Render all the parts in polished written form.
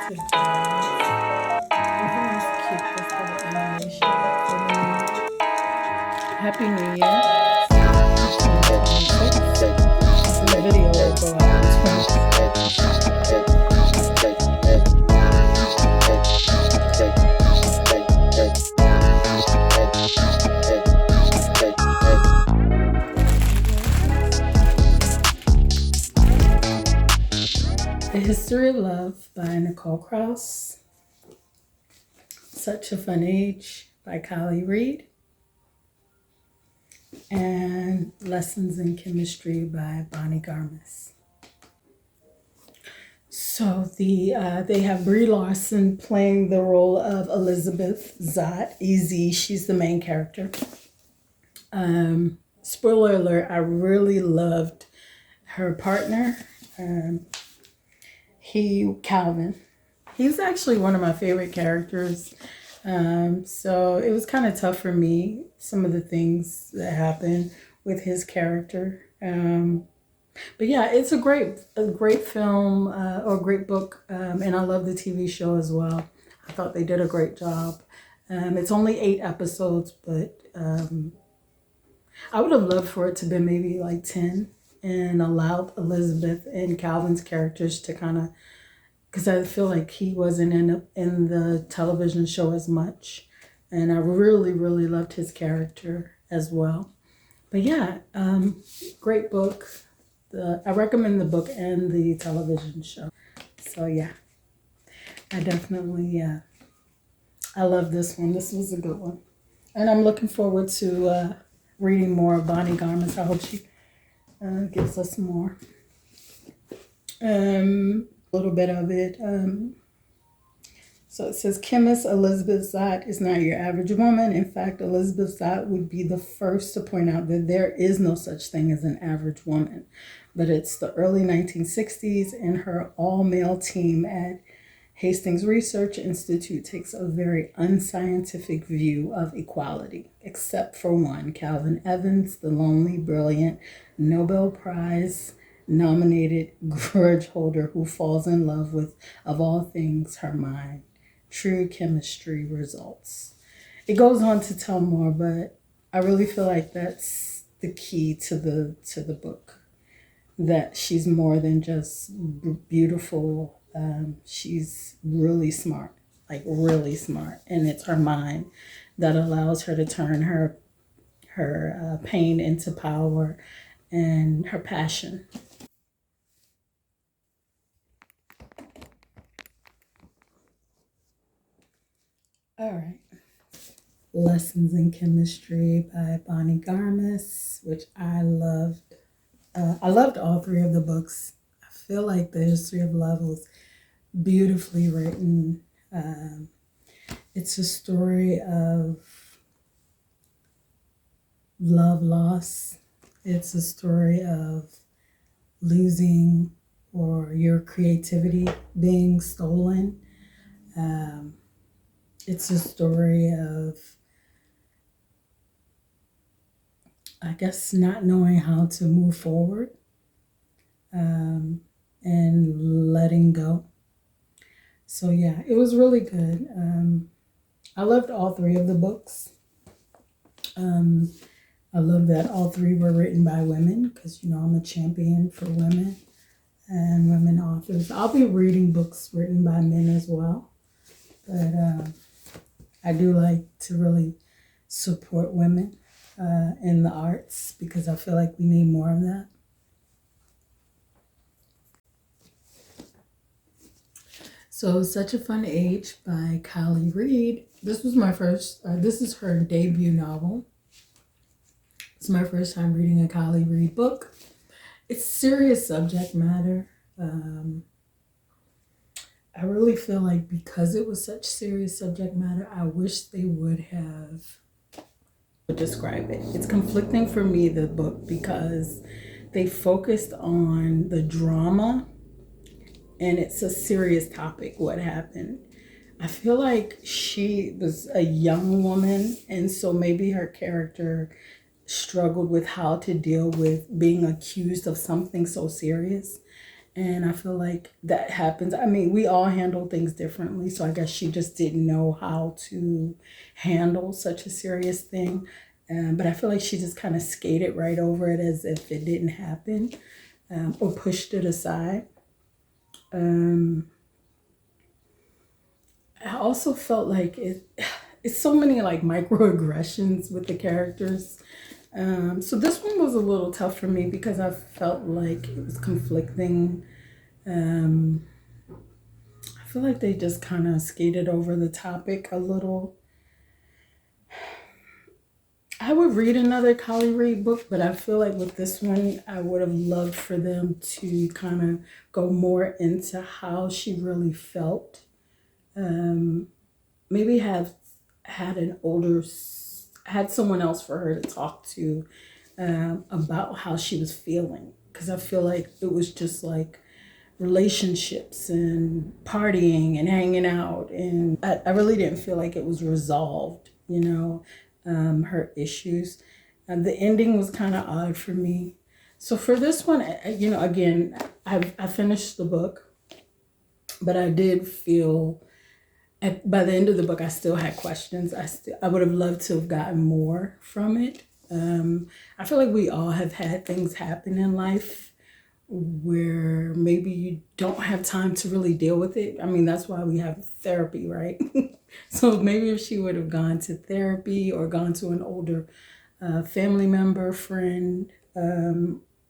Happy New Year. The video will go The History of Love by Nicole Krauss. Such a Fun Age by Kylie Reed. And Lessons in Chemistry by Bonnie Garmis. So they have Brie Larson playing the role of Elizabeth Zott, EZ. She's the main character. Spoiler alert, I really loved her partner. Calvin. He's actually one of my favorite characters. So it was kind of tough for me, some of the things that happened with his character. But yeah, it's a great film or a great book. And I love the TV show as well. I thought they did a great job. It's only 8 episodes, but I would have loved for it to be maybe like 10 and allowed Elizabeth and Calvin's characters to kind of, because I feel like he wasn't in the television show as much. And I really, really loved his character as well. But yeah, great book. I recommend the book and the television show. So yeah, I definitely, I love this one. This was a good one. And I'm looking forward to reading more of Bonnie Garmis. I hope she gives us more. A little bit of it. So it says, chemist Elizabeth Zott is not your average woman. In fact, Elizabeth Zott would be the first to point out that there is no such thing as an average woman. But it's the early 1960s, and her all-male team at Hastings Research Institute takes a very unscientific view of equality, except for one, Calvin Evans, the lonely, brilliant, Nobel Prize nominated grudge holder who falls in love with, of all things, her mind. True chemistry results. It goes on to tell more, but I really feel like that's the key to the book. That she's more than just beautiful. She's really smart, like really smart, and it's her mind that allows her to turn her pain into power and her passion. All right. Lessons in Chemistry by Bonnie Garmis, which I loved. I loved all 3 of the books. I feel like The History of Love was beautifully written. It's a story of love loss. It's a story of losing or your creativity being stolen. It's a story of, I guess, not knowing how to move forward and letting go. So yeah, it was really good. I loved all 3 of the books. I love that all 3 were written by women because, you know, I'm a champion for women and women authors. I'll be reading books written by men as well. But I do like to really support women in the arts because I feel like we need more of that. So Such a Fun Age by Kylie Reed. This was my first, this is her debut novel. It's my first time reading a Kylie Reed book. It's serious subject matter. I really feel like because it was such serious subject matter, I wish they would have described it. It's conflicting for me, the book, because they focused on the drama and it's a serious topic, what happened. I feel like she was a young woman, and so maybe her character struggled with how to deal with being accused of something so serious. And I feel like that happens. I mean, we all handle things differently. So I guess she just didn't know how to handle such a serious thing. But I feel like she just kind of skated right over it as if it didn't happen, or pushed it aside. I also felt like it's so many like microaggressions with the characters. So this one was a little tough for me because I felt like it was conflicting. I feel like they just kind of skated over the topic a little. I would read another Collie Reed book, but I feel like with this one, I would have loved for them to kind of go more into how she really felt. Maybe have had had someone else for her to talk to about how she was feeling. Because I feel like it was just like relationships and partying and hanging out. And I really didn't feel like it was resolved, her issues. The ending was kind of odd for me. So for this one, again, I finished the book, but I did feel by the end of the book, I still had questions. I would have loved to have gotten more from it. I feel like we all have had things happen in life where maybe you don't have time to really deal with it. I mean, that's why we have therapy, right? So maybe if she would have gone to therapy or gone to an older family member, friend,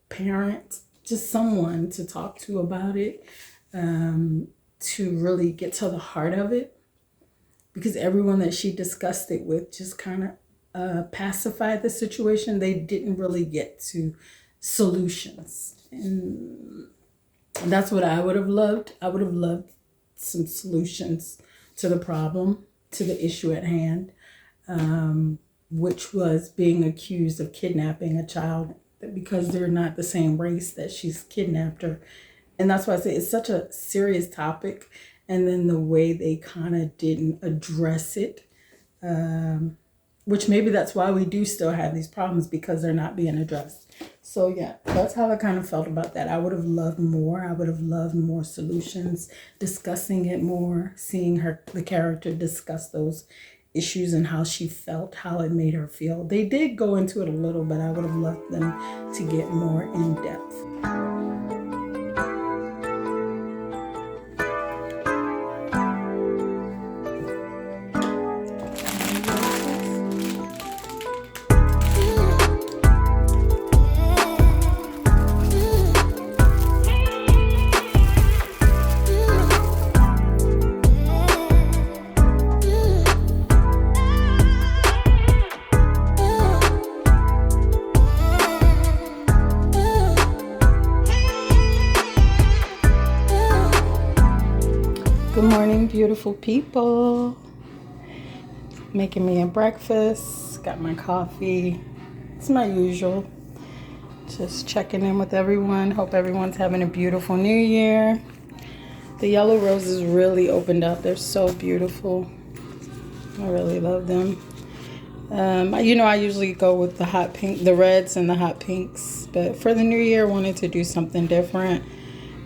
parent, just someone to talk to about it, to really get to the heart of it. Because everyone that she discussed it with just kind of pacified the situation. They didn't really get to solutions. And that's what I would have loved. I would have loved some solutions to the problem, to the issue at hand, which was being accused of kidnapping a child because they're not the same race that she's kidnapped her. And that's why I say it's such a serious topic. And then the way they kind of didn't address it, which maybe that's why we do still have these problems, because they're not being addressed. So yeah, that's how I kind of felt about that. I would have loved more. I would have loved more solutions, discussing it more, seeing the character discuss those issues and how she felt, how it made her feel. They did go into it a little, but I would have loved them to get more in depth. Good morning, beautiful people. Making me a breakfast. Got my coffee. It's my usual. Just checking in with everyone. Hope everyone's having a beautiful new year. The yellow roses really opened up. They're so beautiful. I really love them. I usually go with the hot pink, the reds and the hot pinks. But for the new year, I wanted to do something different.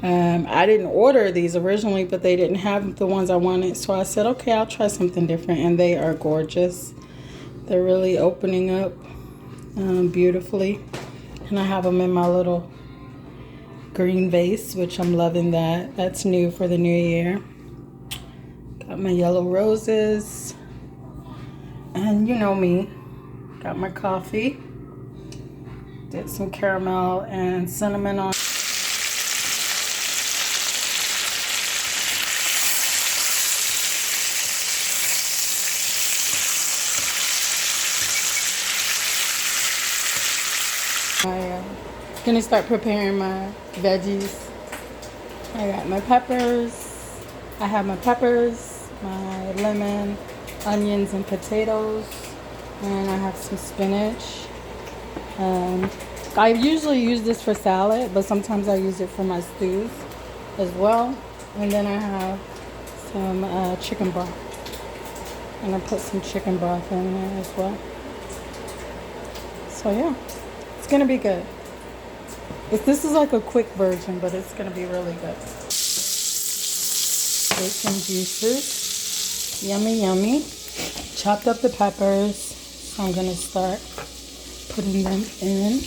I didn't order these originally, but they didn't have the ones I wanted. So I said, okay, I'll try something different. And they are gorgeous. They're really opening up beautifully. And I have them in my little green vase, which I'm loving that. That's new for the new year. Got my yellow roses. And you know me. Got my coffee. Did some caramel and cinnamon on. I'm gonna start preparing my veggies. I got my peppers. I have my peppers, my lemon, onions, and potatoes. And I have some spinach. I usually use this for salad, but sometimes I use it for my stews as well. And then I have some chicken broth. And I put some chicken broth in there as well. So yeah. It's gonna be good. This is like a quick version, but it's gonna be really good. Bacon juices, yummy, yummy. Chopped up the peppers, so I'm gonna start putting them in.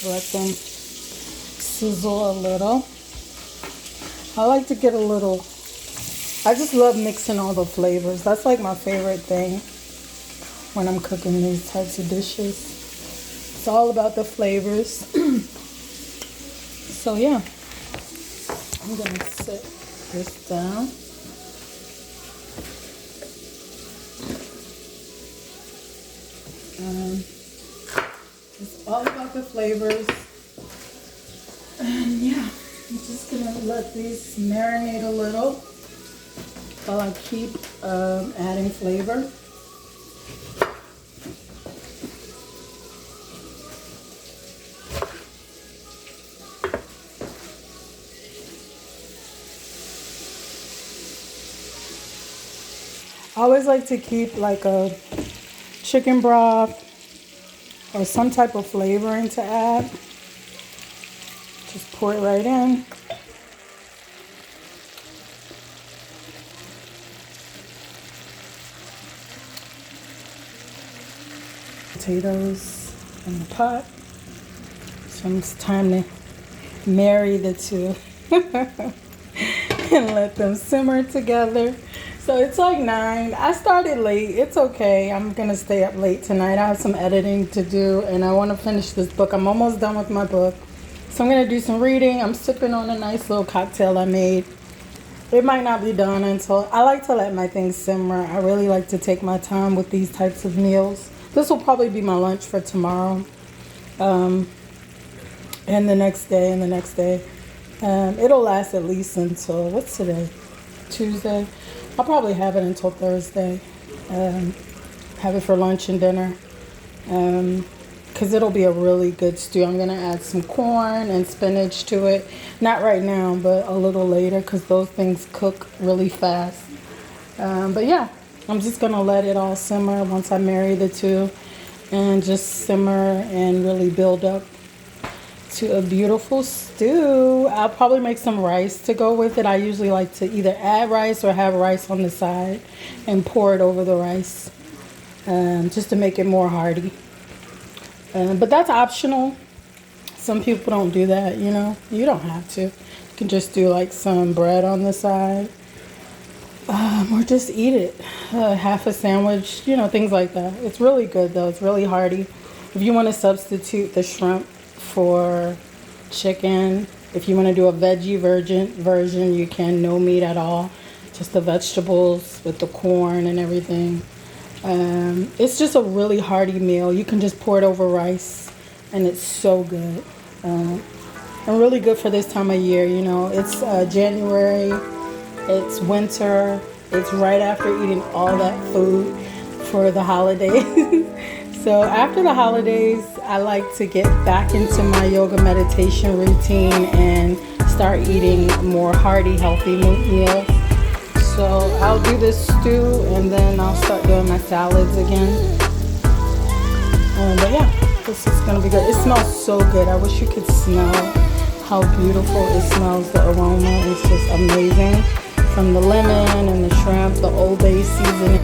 Let them sizzle a little. I like to get a little, I just love mixing all the flavors. That's like my favorite thing when I'm cooking these types of dishes. It's all about the flavors. So yeah, I'm gonna set this down. It's all about the flavors. And yeah, I'm just gonna let these marinate a little while I keep adding flavor. I always like to keep like a chicken broth or some type of flavoring to add. Just pour it right in. Potatoes in the pot. So it's time to marry the two and let them simmer together. So it's like 9. I started late. It's okay. I'm going to stay up late tonight. I have some editing to do and I want to finish this book. I'm almost done with my book. So I'm going to do some reading. I'm sipping on a nice little cocktail I made. It might not be done until, I like to let my things simmer. I really like to take my time with these types of meals. This will probably be my lunch for tomorrow. And the next day and the next day. It'll last at least until, what's today? Tuesday. I'll probably have it until Thursday. Have it for lunch and dinner. Because it'll be a really good stew. I'm going to add some corn and spinach to it. Not right now, but a little later because those things cook really fast. But yeah, I'm just going to let it all simmer once I marry the two. And just simmer and really build up to a beautiful stew. I'll probably make some rice to go with it. I usually like to either add rice or have rice on the side and pour it over the rice just to make it more hearty. But that's optional. Some people don't do that, you know. You don't have to. You can just do like some bread on the side or just eat it. Half a sandwich, you know, things like that. It's really good though. It's really hearty. If you want to substitute the shrimp for chicken, if you want to do a veggie version, you can, no meat at all, just the vegetables with the corn and everything. It's just a really hearty meal. You can just pour it over rice and it's so good, and really good for this time of year. You know, it's January, it's winter, it's right after eating all that food for the holidays. So after the holidays, I like to get back into my yoga meditation routine and start eating more hearty, healthy meals. So I'll do this stew and then I'll start doing my salads again. But yeah, this is going to be good. It smells so good. I wish you could smell how beautiful it smells. The aroma is just amazing. From the lemon and the shrimp, the Old Bay seasoning.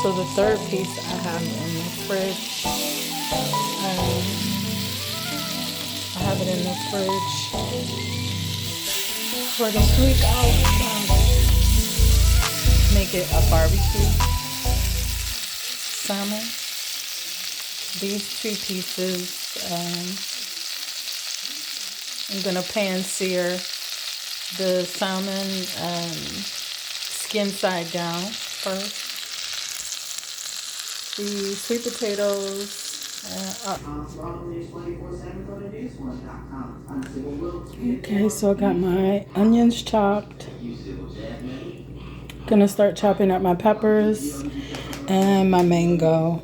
So the third piece I have in the fridge. I have it in the fridge for this week. I'll make it a barbecue salmon. These two pieces, I'm gonna pan sear the salmon skin side down first. The sweet potatoes. Okay, so I got my onions chopped. Gonna start chopping up my peppers and my mango.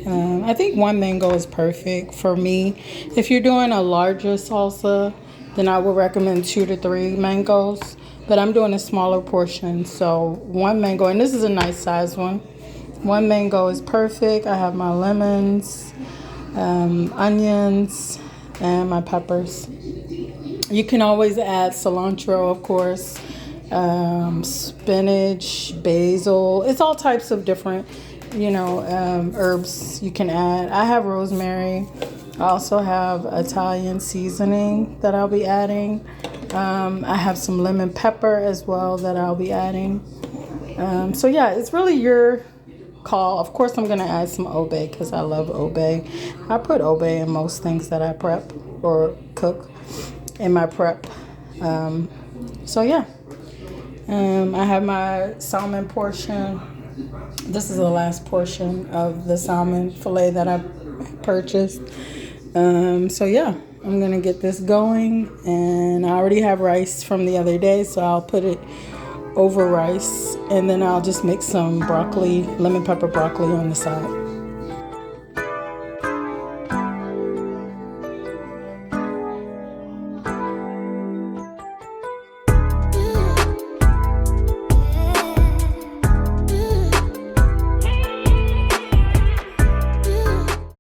I think one mango is perfect for me. If you're doing a larger salsa, then I would recommend 2 to 3 mangoes. But I'm doing a smaller portion, so one mango, and this is a nice size one. One mango is perfect. I have my lemons, onions, and my peppers. You can always add cilantro, of course, spinach, basil. It's all types of different, herbs you can add. I have rosemary. I also have Italian seasoning that I'll be adding. I have some lemon pepper as well that I'll be adding. So yeah, it's really your call. Of course, I'm going to add some obe because I love obe. I put obe in most things that I prep or cook in my prep. So yeah, I have my salmon portion. This is the last portion of the salmon fillet that I purchased. So yeah, I'm going to get this going, and I already have rice from the other day, so I'll put it over rice, and then I'll just make some broccoli, lemon pepper broccoli on the side.